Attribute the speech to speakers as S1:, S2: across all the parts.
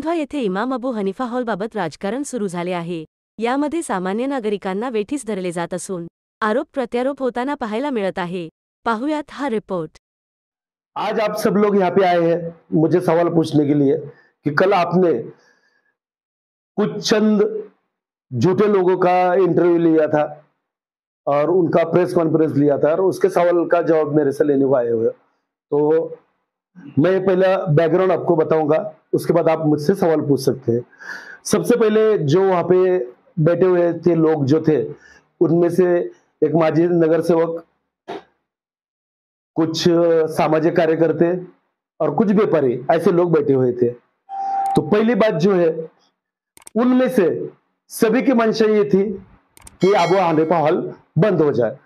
S1: बांधवा येथे इमाम अबू हनीफा हॉलबाबत राजकारण सुरू झाले आहे. यामध्ये सामान्य नागरिकांना वेठीस धरले जात असून आरोप प्रत्यारोप होताना पाहायला मिळत आहे. पाहुयात हा रिपोर्ट.
S2: आज आप सब लोग यहाँ पे आए हैं मुझे सवाल पूछने के लिए कि कल आपने कुछ चंद झूठे लोगों का इंटरव्यू लिया था और उनका प्रेस कॉन्फ्रेंस लिया था और उसके सवाल का जवाब मेरे से लेने को आए हुए. तो मैं पहला बैकग्राउंड आपको बताऊंगा, उसके बाद आप मुझसे सवाल पूछ सकते हैं. सबसे पहले जो वहां पे बैठे हुए थे लोग जो थे, उनमें से एक माजी नगर सेवक, कुछ सामाजिक कार्यकर्ते और कुछ व्यापारी, ऐसे लोग बैठे हुए थे. तो पहली बात जो है, उनमें से सभी की मंशा ये थी कि अबू हनीफा हॉल बंद हो जाए,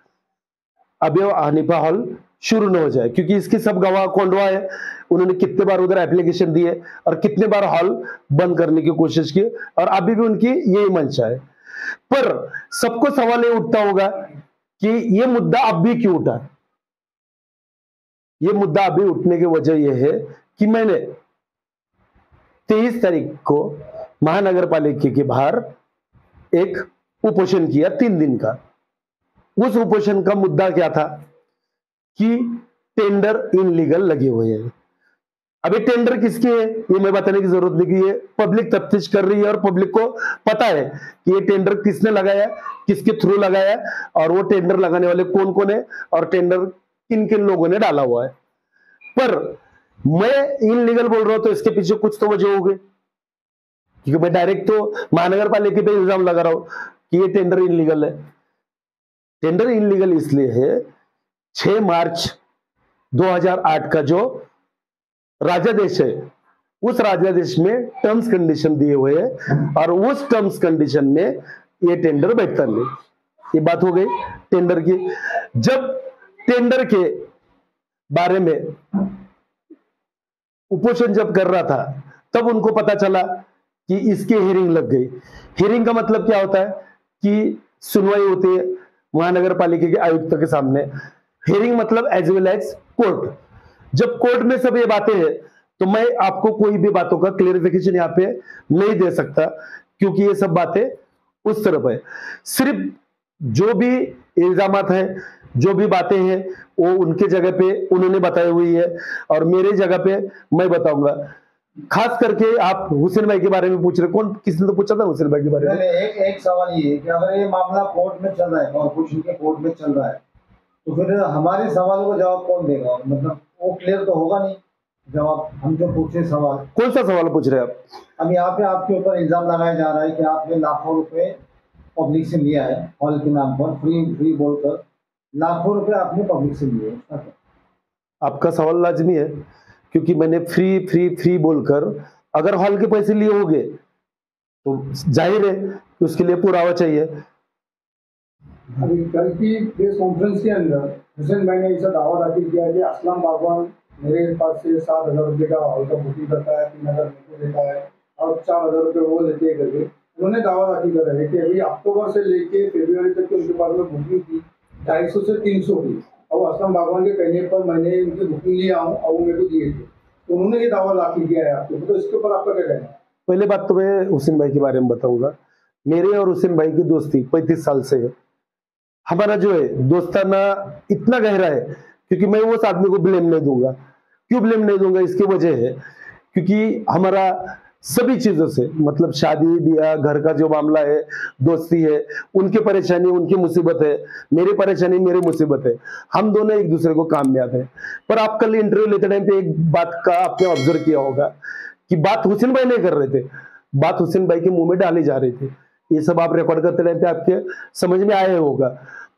S2: अबू हनीफा हॉल शुरू न हो जाए, क्योंकि इसके सब गवाह कोंडवा है. उन्होंने कितने बार उधर एप्लीकेशन दिए और कितने बार हॉल बंद करने की कोशिश की और अभी भी उनकी यही मंशा है. पर सबको सवाल ये उठता होगा कि ये मुद्दा अब भी क्यों उठा. ये मुद्दा अभी उठने की वजह यह है कि मैंने 23 तारीख को महानगर पालिका के बाहर एक उपोषण किया 3 दिन का. उस उपोषण का मुद्दा क्या था कि टेंडर इनलीगल लगे हुए हैं. अभी टेंडर किसके है ये मैं बताने की जरूरत नहीं, कि ये पब्लिक तफ्तीश कर रही है और पब्लिक को पता है कि ये टेंडर किसने लगाया, किसके थ्रू लगाया और वो टेंडर लगाने वाले कौन कौन है और टेंडर किन किन लोगों ने डाला हुआ है. पर मैं इनलीगल बोल रहा हूं तो इसके पीछे कुछ तो वजह हो गई, क्योंकि मैं डायरेक्ट तो महानगर पालिका पे इल्जाम लगा रहा हूं कि ये टेंडर इनलीगल है. टेंडर इनलीगल इसलिए है, 6 मार्च 2008 का जो राजादेश है, उस राजादेश में टर्म्स कंडीशन दिए हुए हैं और उस टर्म्स कंडीशन में ये टेंडर बैठता नहीं. ये बात हो गई टेंडर की. जब टेंडर के बारे में उपोषण जब कर रहा था, तब उनको पता चला कि इसकी हियरिंग लग गई. हियरिंग का मतलब क्या होता है कि सुनवाई होती है महानगर पालिका के आयुक्त के सामने. हियरिंग मतलब एज वेल एज कोर्ट. जब कोर्ट में सब ये बातें हैं तो मैं आपको कोई भी बातों का क्लियरिफिकेशन यहाँ पे नहीं दे सकता, क्योंकि ये सब बातें उस तरफ है. सिर्फ जो भी इल्जामात है, जो भी बातें हैं, वो उनके जगह पे उन्होंने बताई हुई है और मेरे जगह पे मैं बताऊंगा. खास करके आप हुसैन भाई के बारे में पूछ रहे, कौन किसने तो पूछा था हुसैन भाई के बारे में.
S3: एक सवाल ये है कि अगर ये मामला कोर्ट में चल रहा है, कॉर्पोरेशन के कोर्ट में चल रहा है, तो फिर हमारे सवालों का जवाब कौन देगा. मतलब वो क्लियर तो होगा नहीं जवाब. हम जो पूछे सवाल,
S2: कौन सा सवाल पूछ रहे हैं आप.
S3: अब यहाँ पे आपके ऊपर इल्जाम लगाया जा रहा है कि आपने लाखों रुपए पब्लिक से लिया है हॉल के नाम पर, फ्री बोलकर लाखों रुपए आपने पब्लिक से लिए.
S2: आपका सवाल लाजमी है, क्योंकि मैंने फ्री फ्री फ्री बोलकर अगर हॉल के पैसे लिए होंगे तो जाहिर है कि उसके लिए पुरावा चाहिए.
S4: अभी कल की प्रेस कॉन्फ्रेंस के अंदर हुसैन भाई ने ऐसा दावा दाखिल किया कि असलम बागवान मेरे पास से 7,000 रुपये का हॉल का बुकिंग करता है, 3,000 रुपये देता है और 4,000 रुपये वो लेते हैं करके उन्होंने दावा दाखिल कर रहे हैं कि अभी अक्टूबर से लेके फरवरी तक के उनके पास में बुकिंग थी 250 से 300 की, और असलम बागवान के कहने पर मैंने उनकी बुकिंग लिया हूँ और वो मेरे को दिए थे. तो उन्होंने ये दावा दाखिल किया है आपको, तो इसके ऊपर आपका क्या कहना है.
S2: पहले बात तो मैं हुसैन भाई के बारे में बताऊंगा. मेरे और हुसैन भाई की दोस्ती 35 साल से है. हमारा जो है दोस्ताना इतना गहरा है, क्योंकि मैं उस आदमी को ब्लेम नहीं दूंगा. क्यों ब्लेम नहीं दूंगा, इसकी वजह है क्योंकि हमारा सभी चीजों से, मतलब शादी ब्याह, घर का जो मामला है, दोस्ती है, उनकी परेशानी उनकी मुसीबत है, मेरी परेशानी मेरी मुसीबत है. हम दोनों एक दूसरे को काम में आते हैं. पर आप कल इंटरव्यू लेते टाइम पे एक बात का आपने ऑब्जर्व किया होगा कि बात हुसैन भाई नहीं कर रहे थे, बात हुसैन भाई के मुंह में डाली जा रही थी. ये सब आप रिकॉर्ड करते टाइम पे आपके समझ में आया होगा.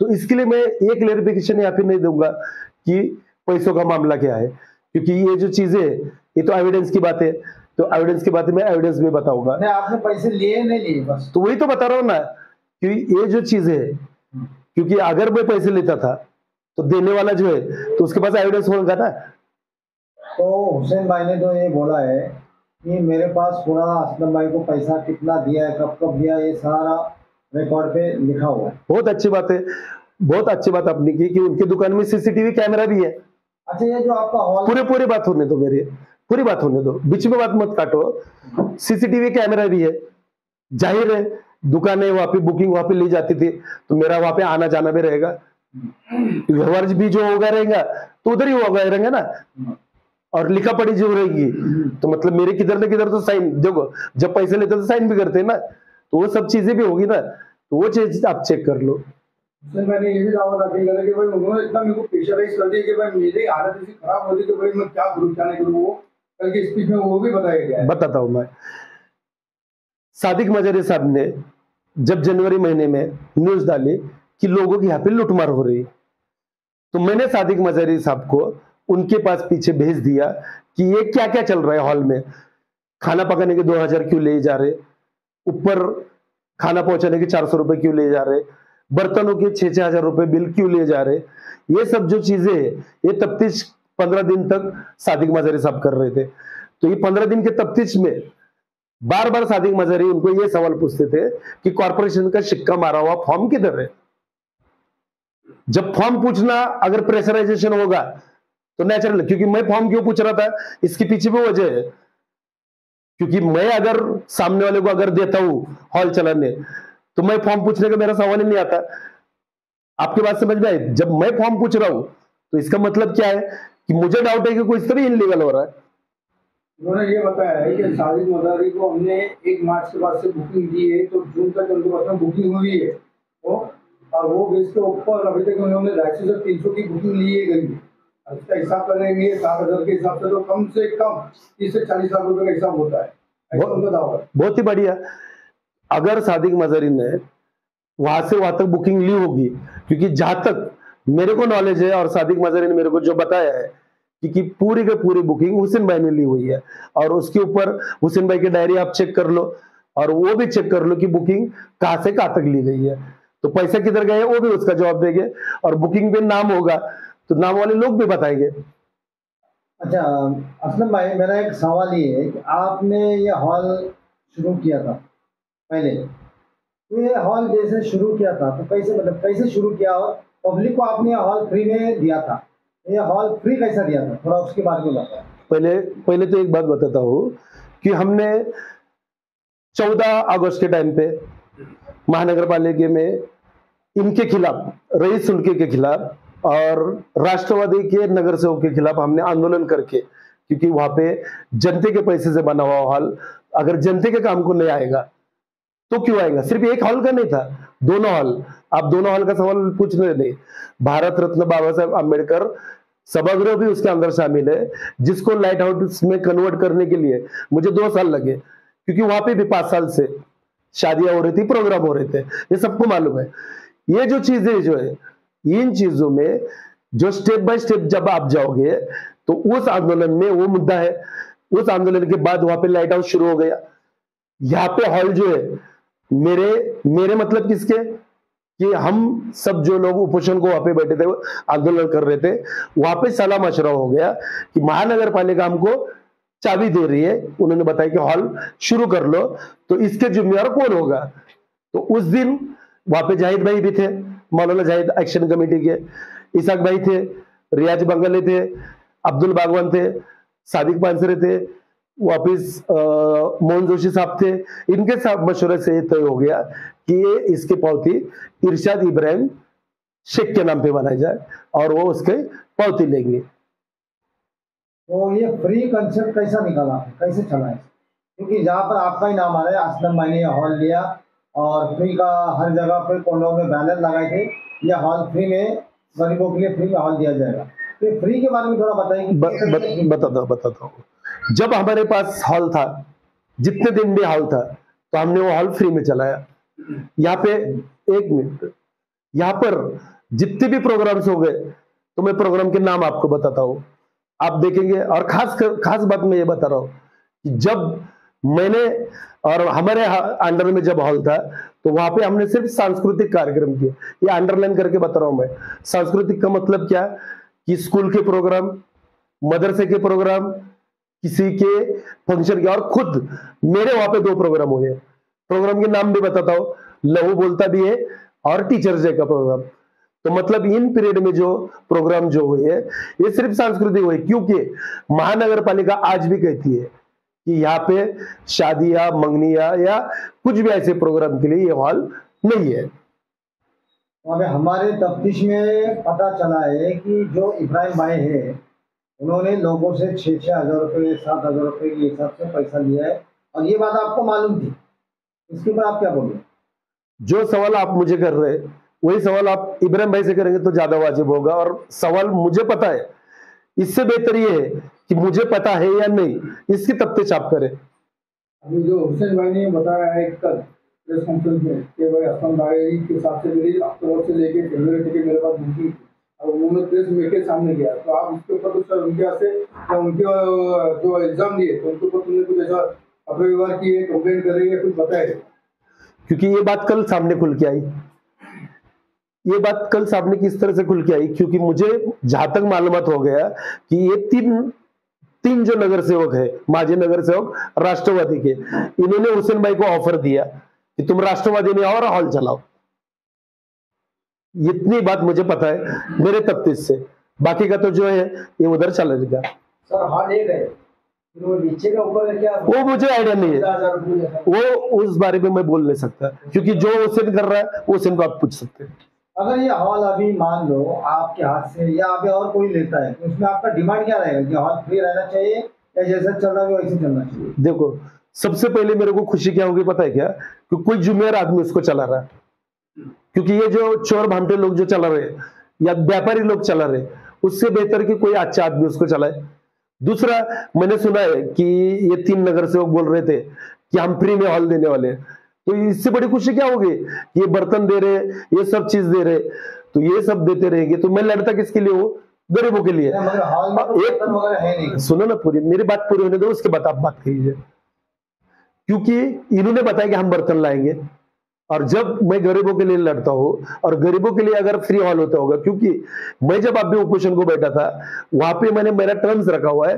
S2: तो इसके लिए मैं ये क्लियरिफिकेशन यहाँ पे नहीं दूंगा कि पैसों का मामला क्या है, क्योंकि ये जो चीजें है ये तो एविडेंस की बात है. तो एविडेंस की बात मैं एविडेंस में बताऊंगा.
S3: आपने पैसे लिए नहीं लिए बस,
S2: तो वही तो बता रहा हूँ ना कि ये जो चीजें है, क्योंकि अगर मैं पैसे लेता था तो देने वाला जो है तो उसके पास एविडेंस होगा ना.
S3: तो हुसैन भाई ने तो ये बोला है कि मेरे पास पूरा असलम भाई को पैसा कितना दिया है, कब कब दिया, ये सारा रिकॉर्ड पे लिखा हुआ है.
S2: बहुत अच्छी बात है, बहुत अच्छी बात आपने की कि उनकी दुकान में सीसीटीवी कैमरा भी है.
S3: अच्छा, ये जो आपका हॉल,
S2: पूरे बात होने दो मेरी, पूरी बात होने दो, बीच में बात मत काटो। सीसीटीवी कैमरा भी है, जाहिर है दुकानें वहां पे बुकिंग वहां पे ली जाती थी, तो मेरा वहां पे आना जाना भी रहेगा, व्यवहार भी जो होगा रहेगा तो उधर ही होगा रहेगा ना, और लिखा पढ़ी जो रहेगी तो मतलब मेरे किधर न किधर तो साइन, देखो जब पैसे लेते तो साइन भी करते हैं ना, तो वो सब चीजें भी होगी ना, तो वो चीज आप चेक कर लो।
S4: सर मैंने ये भी दावा दाखिल करा कि भाई उन्होंने इतना मेरे को प्रेशराइज कर दिया कि भाई मेरी हालत ऐसी खराब हो गई कि भाई मैं क्या ग्रुप जाने के वो कल की स्पीच में वो भी बताया गया है।
S2: बताता हूं मैं। सादिक मजारी साहब ने जब जनवरी महीने में न्यूज डाली कि लोगों की यहाँ पे लूटमार हो रही, तो मैंने सादिक मजारी साहब को उनके पास पीछे भेज दिया कि ये क्या क्या चल रहा है हॉल में, खाना पकाने के 2000 क्यों ले जा रहे, ऊपर खाना पहुंचाने के 400 रुपए क्यों ले जा रहे, बर्तनों के 6-6 हजार रुपए बिल क्यों ले जा रहे, ये सब जो चीजें है ये तफ्तीश 15 दिन तक सादिक मजारी साहब कर रहे थे। तो ये 15 दिन के तफ्तीश में बार बार सादिक मजारी उनको ये सवाल पूछते थे कि कॉर्पोरेशन का सिक्का मारा हुआ फॉर्म किधर है। जब फॉर्म पूछना अगर प्रेशराइजेशन होगा तो नेचुरल, क्योंकि मैं फॉर्म क्यों पूछ रहा था इसके पीछे भी वजह है, क्योंकि मैं अगर सामने वाले को अगर देता हूं हॉल चलाने तो मैं फॉर्म पूछने का मेरा सवाल ही नहीं आता। आपकी बात समझ में आई? जब मैं फॉर्म पूछ रहा हूं तो इसका मतलब क्या है कि मुझे डाउट है कि कोई तभी इनलीगल हो रहा है।
S4: उन्होंने ये बताया है कि सादिक मजारी को हमने 1 मार्च के बाद से बुकिंग दी है, तो जून तक उनके पास में बुकिंग हुई है और वो बेस के ऊपर अभी तक उन्होंने 250-300 की बुकिंग ली है गई है। इसका हिसाब करेंगे 7,000 के हिसाब से तो कम से कम 30 से 40 लाख रुपए का हिसाब होता है, ऐसा उनका दावा है।
S2: बहुत ही बढ़िया। अगर सादिक मजारी ने वहां से वहां तक बुकिंग ली होगी, क्योंकि जहां तक मेरे को नॉलेज है और सादिक मजारी ने मेरे को जो बताया है कि पूरी की पूरी बुकिंग हुसैन भाई ने ली हुई है, और उसके ऊपर हुसैन भाई की डायरी आप चेक कर लो और वो भी चेक कर लो कि बुकिंग कहां से कहां तक ली गई है, तो पैसे किधर गए वो भी उसका जवाब देंगे, और बुकिंग पे नाम होगा तो नाम वाले लोग भी बताएंगे।
S3: अच्छा असलम भाई, मेरा एक सवाल ये है कि आपने ये हॉल शुरू किया था पहले, तो ये हॉल जैसे शुरू किया था तो कैसे, मतलब कैसे शुरू किया और पब्लिक को आपने हॉल फ्री में दिया था, ये हॉल फ्री कैसा दिया था, थोड़ा उसके बारे में बताओ।
S2: पहले तो एक बात बताता हूं कि हमने 14 अगस्त के टाइम पे महानगर पालिका में इनके खिलाफ, रईस उनके के खिलाफ और राष्ट्रवादी के नगर सेवक के खिलाफ हमने आंदोलन करके, क्योंकि वहां पे जनते के पैसे से बना हुआ हॉल अगर जनते के काम को नहीं आएगा तो क्यों आएगा। सिर्फ एक हॉल का नहीं था, दोनों हॉल। आप दोनों हॉल का सवाल पूछ रहे नहीं, भारत रत्न बाबा साहेब आम्बेडकर सभागृह भी उसके अंदर शामिल है, जिसको लाइट हाउस में कन्वर्ट करने के लिए मुझे 2 साल लगे, क्योंकि वहां पे भी 5 साल से शादियां हो रही थी, प्रोग्राम हो रहे थे, ये सबको मालूम है। ये जो चीजें जो है, इन चीजों में जो स्टेप बाय स्टेप जब आप जाओगे तो उस आंदोलन में वो मुद्दा है। उस आंदोलन के बाद वहां पे लाइट हाउस शुरू हो गया। यहाँ पे हॉल जो है मेरे मतलब किसके, कि हम सब जो लोग उपोषण को वहां पे बैठे थे, आंदोलन कर रहे थे, वहां पे सलाह मशवरा हो गया कि महानगर पालिका हमको चाबी दे रही है, उन्होंने बताया कि हॉल शुरू कर लो, तो इसके जिम्मेदार कौन होगा। तो उस दिन वहां पे जाहिद भाई भी थे, मौलाना जाहिद एक्शन कमेटी के, इसाक भाई थे, रियाज बंगाली थे, अब्दुल बागवान थे, सादिक पानसरे थे, वापिस मोहन जोशी साहब थे। इनके साथ मशवरे से ये तय हो गया कि ये इसकी पावती इरशाद इब्राहिम शेख के नाम पे बनाई जाए और वो उसके पावती लेंगे।
S3: तो ये फ्री कंसेप्ट कैसा निकाला, कैसे चला है, क्योंकि जहाँ पर आपका ही नाम आ रहा है, असलम भाई ने हॉल लिया और फ्री का हर जगह पर कोनों में बैनर लगाए थे, यह हॉल फ्री में, गरीबों के लिए फ्री में हॉल दिया जाएगा। तो फ्री के बारे में थोड़ा बताइए।
S2: बताता हूँ। जब हमारे पास हॉल था, जितने दिन भी हॉल था, तो हमने वो हॉल फ्री में चलाया। यहाँ पे 1 मिनट, यहाँ पर जितने भी प्रोग्राम्स हो गए तो मैं प्रोग्राम के नाम आपको बताता हूँ, आप देखेंगे। और खास बात मैं ये बता रहा हूँ कि जब मैंने और हमारे अंडर में जब हॉल था तो वहां पे हमने सिर्फ सांस्कृतिक कार्यक्रम किए। ये अंडरलाइन करके बता रहा हूं मैं। सांस्कृतिक का मतलब क्या, कि स्कूल के प्रोग्राम, मदरसे के प्रोग्राम, किसी के फंक्शन के, और खुद मेरे वहां पे 2 प्रोग्राम हुए। प्रोग्राम के नाम भी बताता हूं, लहू बोलता भी है और टीचर्स डे का प्रोग्राम। तो मतलब इन पीरियड में जो प्रोग्राम जो हुए ये सिर्फ सांस्कृतिक हुए, क्योंकि महानगर पालिका आज भी कहती है कि यहाँ पे शादियां मंगनिया या कुछ भी ऐसे प्रोग्राम के लिए ये हॉल नहीं है।
S3: अभी हमारे तफ्तीश में पता चला है कि जो इब्राहिम भाई है उन्होंने लोगों से 6-6 हज़ार रुपये 7,000 रुपये के हिसाब से पैसा लिया है, और ये बात आपको मालूम थी। इसके ऊपर आप क्या बोलोगे?
S2: जो सवाल आप मुझे कर रहे हैं वही सवाल आप इब्राहिम भाई से करेंगे तो ज्यादा वाजिब होगा, और सवाल मुझे पता है, इससे बेहतर ये है कि मुझे पता है या नहीं, इसकी तफ्तीश आप करें।
S4: अभी जो हुसैन भाई ने बताया है कल प्रेस कॉन्फ्रेंस में कि भाई असलम भाई के हिसाब से मेरी अक्टूबर से लेके जनवरी तक मेरे पास बुकिंग थी, और उन्होंने प्रेस मीट के सामने किया, तो आप इसके ऊपर कुछ उनके से उनके जो एग्जाम दिए तो उनके ऊपर तुमने कुछ ऐसा अपरिवार की कंप्लेंट कर रही है, कुछ बताया?
S2: क्योंकि ये बात कल सामने खुल के आई, ये बात कल सामने किस तरह से खुल के आई, क्योंकि मुझे जहां तक मालूमात हो गया कि ये तीन जो नगर सेवक है, माजी नगर सेवक राष्ट्रवादी के, इन्होंने हुसैन भाई को ऑफर दिया कि तुम राष्ट्रवादी में आओ और हॉल चलाओ। इतनी बात मुझे पता है मेरे तफ्तीश से, बाकी का तो जो है ये उधर चलेगा।
S4: सर हॉल एक है, वो नीचे का ऊपर क्या,
S2: वो मुझे आइडिया नहीं है, वो उस बारे में मैं बोल नहीं सकता, क्योंकि जो हुसैन कर रहा है वो हुसैन को आप पूछ सकते हैं।
S3: अगर ये हॉल अभी मान लो आपके हाथ से या अभी और कोई लेता है, तो इसमें आपका डिमांड क्या रहेगा कि हॉल फ्री रहना चाहिए या जैसा चल रहा है वैसे चलना चाहिए?
S2: देखो, सबसे पहले मेरे को खुशी क्या होगी पता है क्या, कि कोई जुम्मेदार आदमी उसको चला रहा है, क्योंकि ये जो चोर भामटे लोग जो चला रहे या व्यापारी लोग चला रहे, उससे बेहतर कि कोई अच्छा आदमी उसको चलाए। दूसरा, मैंने सुना है कि ये 3 नगर सेवक बोल रहे थे कि हम फ्री में हॉल देने वाले हैं, तो इससे बड़ी खुशी क्या होगी? ये बर्तन दे रहे, ये सब चीज दे रहे, तो ये सब देते रहेंगे तो मैं लड़ता किसके लिए हूँ? गरीबों के लिए।
S3: मगर हॉल में तो
S2: एक
S3: बर्तन वगैरह है नहीं।
S2: सुनो ना, पूरी मेरी बात पूरी होने दो, उसके बाद आप बात कीजिए। क्योंकि इन्होंने बताया कि हम बर्तन लाएंगे, और जब मैं गरीबों के लिए लड़ता हूं, और गरीबों के लिए अगर फ्री हॉल होता होगा, क्योंकि मैं जब अभी उपोषण को बैठा था वहां पे मैंने मेरा टर्म्स रखा हुआ है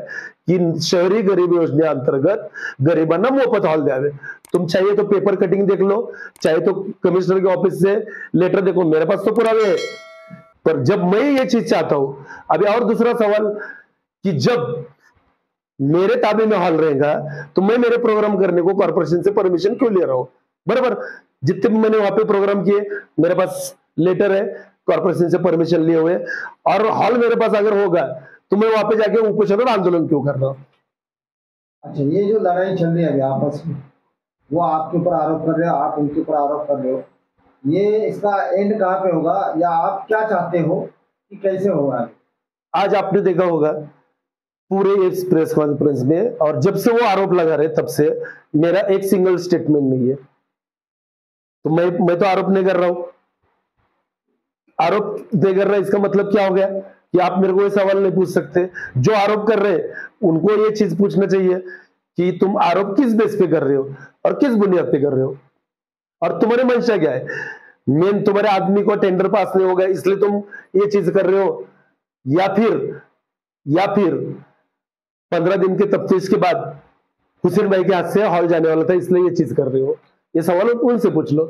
S2: कि शहरी गरीब योजना अंतर्गत गरीबांना मोफत हॉल द्यावे। तुम चाहिए तो पेपर कटिंग देख लो, चाहे तो कमिश्नर के ऑफिस से लेटर देखो, मेरे पास तो पुरावे है। पर जब मैं ये चीज चाहता हूं, अभी और दूसरा सवाल कि जब मेरे ताबे में हॉल रहेगा तो मैं मेरे प्रोग्राम करने को कॉर्पोरेशन से परमिशन क्यों ले रहा हूं? बराबर, जितने भी मैंने वहां पे प्रोग्राम किए मेरे पास लेटर है कॉर्पोरेशन से परमिशन लिए हुए, और हॉल मेरे पास अगर होगा तो मैं वहां पे जाके उपोषण और आंदोलन क्यों कर रहा हूं?
S3: अच्छा, ये जो लड़ाई चल रही है अभी आपस में, वो आपके ऊपर आरोप कर रहे हो, आप उनके ऊपर आरोप कर रहे हो, ये इसका एंड कहाँ पे होगा, या आप क्या चाहते हो कि कैसे होगा?
S2: आज आपने देखा होगा पूरे इस प्रेस कॉन्फ्रेंस में, और जब से वो आरोप लगा रहे तब से मेरा एक सिंगल स्टेटमेंट नहीं है। तो मैं तो आरोप नहीं कर रहा हूं, आरोप नहीं कर रहा, इसका मतलब क्या हो गया कि आप मेरे को ये सवाल नहीं पूछ सकते। जो आरोप कर रहे हैं उनको ये चीज पूछना चाहिए कि तुम आरोप किस बेस पे कर रहे हो और किस बुनियाद पे कर रहे हो, और तुम्हारे मंशा क्या है। मेन तुम्हारे आदमी को टेंडर पास नहीं होगा इसलिए तुम ये चीज कर रहे हो, या फिर 15 दिन के तफ्तीश के बाद हुसैन भाई के हाथ से हॉल जाने वाला था इसलिए ये चीज कर रहे हो? ये सवाल उनसे पूछ लो।